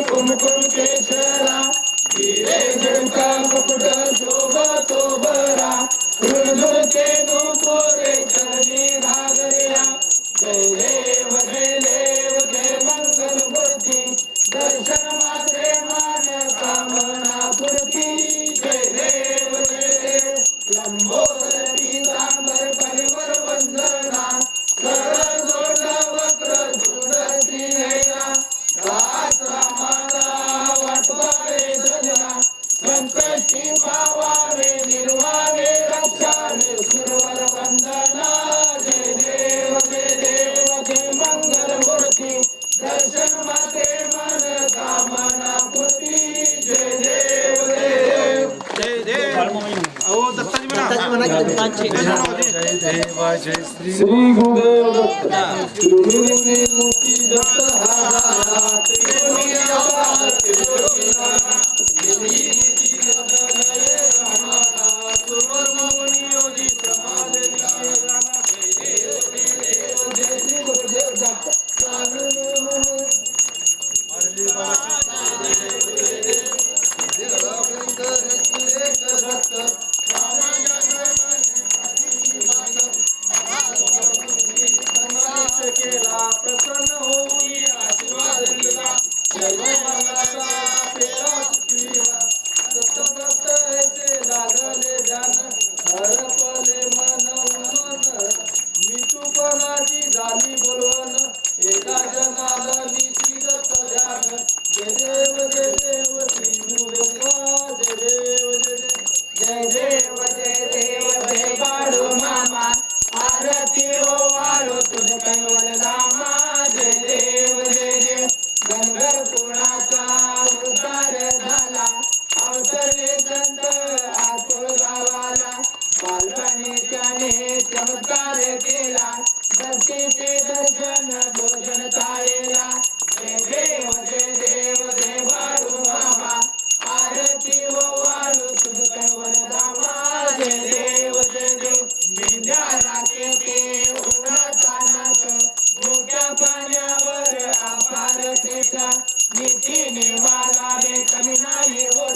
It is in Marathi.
कुमकुम केशरा हिरे जळका कपट शोभतो बरा झुळझुळते नुपुरे चरणी घागरिया जय देव जय मंगल मूर्ती दर्शन मात्रे मान कामना पूर्ती जय देव लंबोदर पीतांबर परिवर वंदना सरजोड वक्र सुंदरी नयना दास रामाला वाटवावे सजना संकष्टी पावावे निर्वावे रक्षा सुरवर वंदना जय देव जय मंगल मूर्ती दर्शन माते मन कामना पूर्ती जय देव जय देव अहो दत्ताजी म्हणा जय देवा जय श्री गुरुदेव दत्त गुरुदेव मोठी दत्त हात तेरी आवाज तेरी नाम नीती जय रामाला सुवर्ण मुनी योगी समाज रामा जय देव जय श्री गुरुदेव दत्त प्रसन्न होऊन आशीर्वाद दिला जन्मभराचा फेरा चुकविला दत्त ऐसे लागले ध्यान हरपले मन उमन मी चुकणाची झाली बोलवण एका जनाला निशी दत्त ध्यान जय देव श्री गुरुदेवा जय देव जय बाळू मामा आरती हो वाळू तुझ कैवल धामा जय देव गंगर कुणाचा उद्धार झाला अवतरे संत आतुर गावाला बालपणी त्याने चमत्कार केला दत्तीचे दर्शन भोजन ताळेला जय देव जय बाळू मामा आरती हो वाळू तुझ कैवल धामा जय देव मेंढ्या राखेते उन्हातानात मोठ्या पाण्यावर अपार पेटा नीतीने वागावे कमी नाही हो